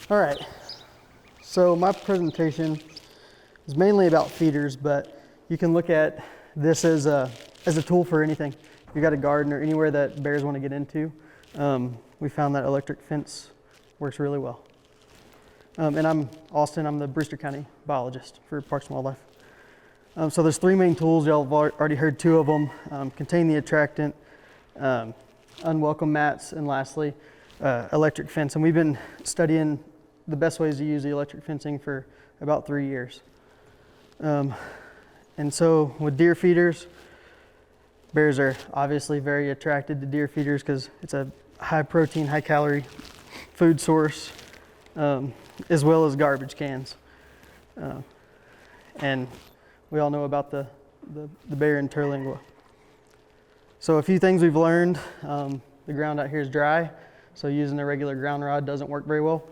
All right, so my presentation is mainly about feeders, but you can look at this as a tool for anything. If you got a garden or anywhere that bears want to get into, we found that electric fence works really well. And I'm Austin, I'm the Brewster County Biologist for Parks and Wildlife. So there's three main tools, y'all have already heard two of them, contain the attractant, unwelcome mats, and lastly, electric fence. And we've been studying the best ways to use the electric fencing for about 3 years. And so with deer feeders, bears are obviously very attracted to deer feeders because it's a high protein, high calorie food source, as well as garbage cans. And we all know about the bear in Terlingua. So a few things we've learned, the ground out here is dry, so using a regular ground rod doesn't work very well.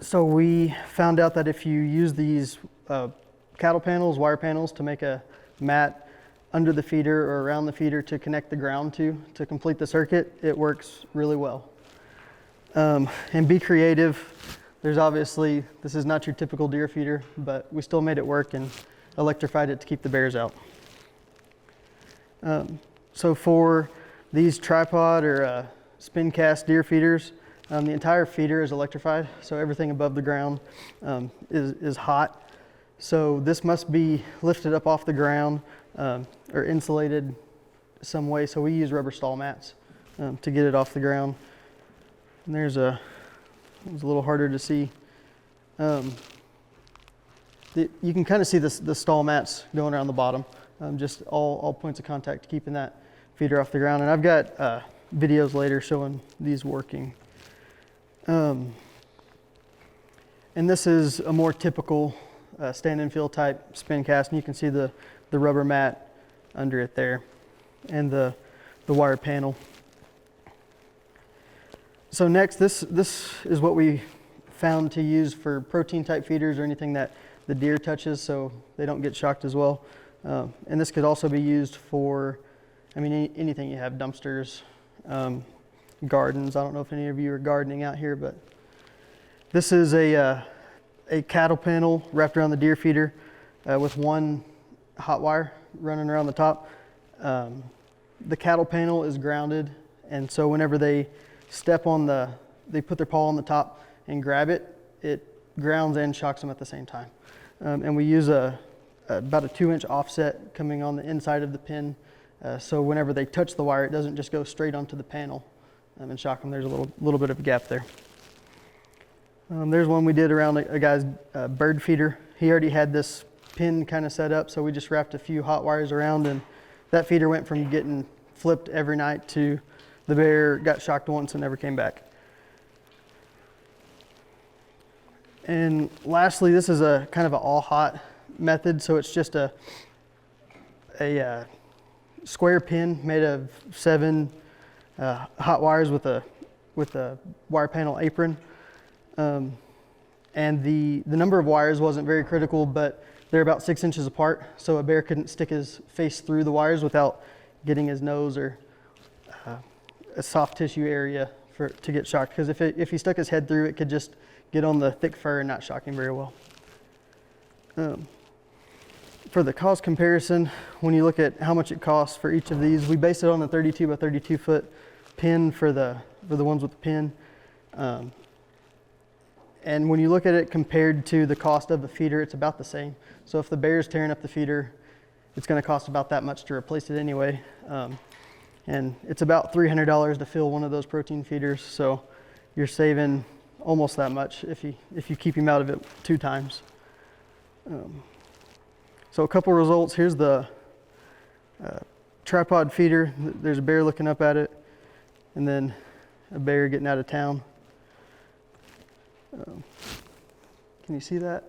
So we found out that if you use these cattle panels, wire panels, to make a mat under the feeder or around the feeder to connect the ground to complete the circuit, it works really well. And be creative. There's obviously, this is not your typical deer feeder, but we still made it work and electrified it to keep the bears out. So for these tripod or Spincast deer feeders, the entire feeder is electrified, so everything above the ground is hot. So this must be lifted up off the ground or insulated some way. So we use rubber stall mats to get it off the ground. And it was a little harder to see. You can kind of see the stall mats going around the bottom, just all points of contact keeping that feeder off the ground. And I've got videos later showing these working. And this is a more typical stand and fill type Spincast, and you can see the rubber mat under it there and the wire panel. So next, this is what we found to use for protein type feeders or anything that the deer touches so they don't get shocked as well. And this could also be used for, anything you have, dumpsters, gardens. I don't know if any of you are gardening out here, but this is a cattle panel wrapped around the deer feeder with one hot wire running around the top. The cattle panel is grounded, and so whenever they step on they put their paw on the top and grab it, it grounds and shocks them at the same time. And we use about a 2-inch offset coming on the inside of the pin, so whenever they touch the wire, it doesn't just go straight onto the panel and shock them. There's a little bit of a gap there. There's one we did around a guy's bird feeder. He already had this pin kind of set up, so we just wrapped a few hot wires around, and that feeder went from getting flipped every night to the bear got shocked once and never came back. And lastly, this is a kind of an all hot method, so it's just a square pin made of 7 hot wires with a wire panel apron. And the number of wires wasn't very critical, but they're about 6 inches apart, so a bear couldn't stick his face through the wires without getting his nose or a soft tissue area to get shocked. Because if he stuck his head through, it could just get on the thick fur and not shock him very well. For the cost comparison, when you look at how much it costs for each of these, we based it on the 32 by 32 foot pin for the ones with the pin. And when you look at it compared to the cost of the feeder, it's about the same. So if the bear's tearing up the feeder, it's going to cost about that much to replace it anyway. And it's about $300 to fill one of those protein feeders. So you're saving almost that much if you keep him out of it 2 times. So a couple results. Here's the tripod feeder. There's a bear looking up at it, and then a bear getting out of town. Can you see that?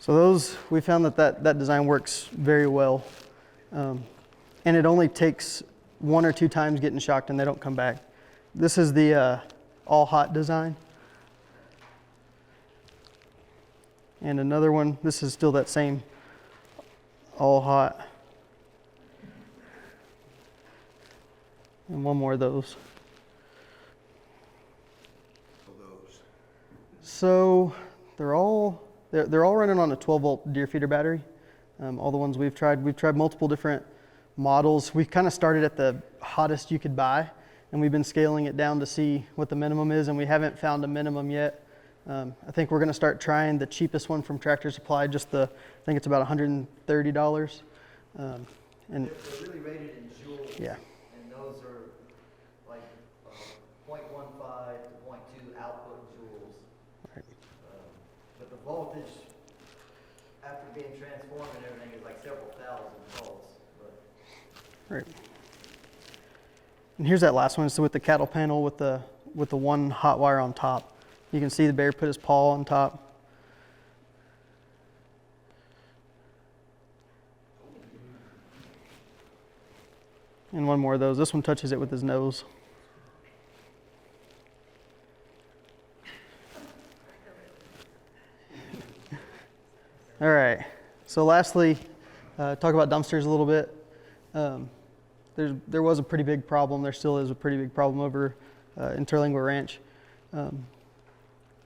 So those, we found that design works very well. And it only takes 1 or 2 times getting shocked and they don't come back. This is the all hot design. And another one, this is still that same all hot. And one more of those. So they're all running on a 12-volt deer feeder battery. All the ones we've tried multiple different models. We kind of started at the hottest you could buy, and we've been scaling it down to see what the minimum is, and we haven't found a minimum yet. I think we're going to start trying the cheapest one from Tractor Supply. I think it's about $130. And they're really rated in joules. Yeah. And those are like 0.15 to 0.2 output joules. Right. But the voltage, after being transformed and everything, is like several thousand volts. Right. And here's that last one. So with the cattle panel with the one hot wire on top. You can see the bear put his paw on top. And one more of those. This one touches it with his nose. All right. So lastly, talk about dumpsters a little bit. There was a pretty big problem. There still is a pretty big problem over in Terlingua Ranch.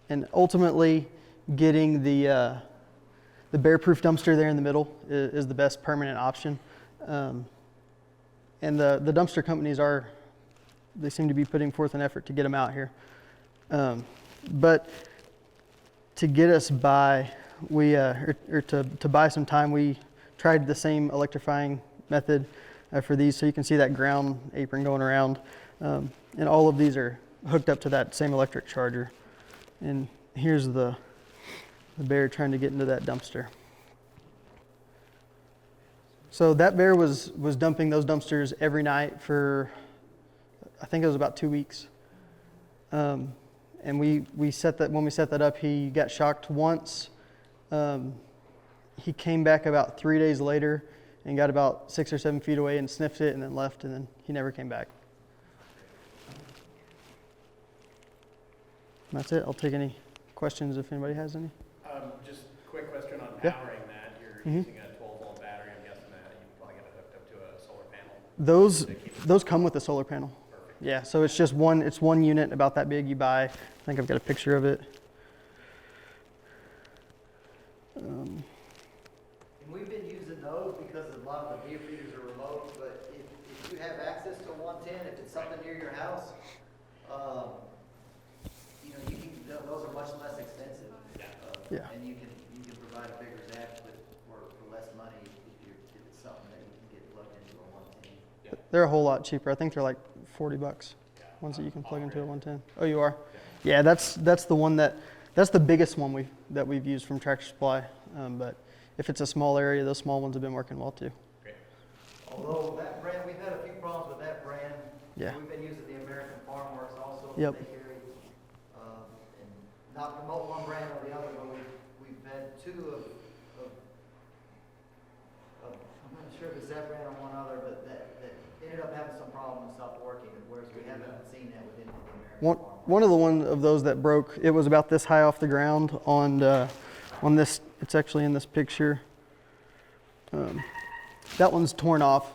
And ultimately, getting the bear-proof dumpster there in the middle is the best permanent option. And the dumpster companies they seem to be putting forth an effort to get them out here. But to get us by, to buy some time, we tried the same electrifying method for these. So you can see that ground apron going around. And all of these are hooked up to that same electric charger. And here's the bear trying to get into that dumpster. So that bear was dumping those dumpsters every night for, I think it was about 2 weeks. And when we set that up, he got shocked once. He came back about 3 days later and got about 6 or 7 feet away and sniffed it and then left, and then he never came back. And that's it. I'll take any questions if anybody has any. Just a quick question on powering that. You're using a 12-volt battery. I'm guessing that you probably get it hooked up to a solar panel. Those come with a solar panel. Perfect. Yeah, so it's just one unit about that big you buy. I think I've got a picture of it. And we've been using those because a lot of the deer feeders are remote, but if you have access to a 110, if it's something near your house, those are much less expensive. Yeah. And you can provide a bigger zap for less money if it's something that you can get plugged into a 110. Yeah. They're a whole lot cheaper. I think they're like $40. Ones that you can plug into a 110. Oh, you are? Yeah, that's the one that's the biggest one that we've used from Tractor Supply. But if it's a small area, those small ones have been working well too. Great. Although that brand, we've had a few problems with that brand. Yeah. We've been using the American Farm Works also. Yep. They carry, and not promote one brand or the other, but we've had two of I'm not sure if it's that brand or one other, but that ended up having some problems and stopped working, whereas we haven't seen that within the American Farm Works. One of those that broke, it was about this high off the ground on this. It's actually in this picture. That one's torn off.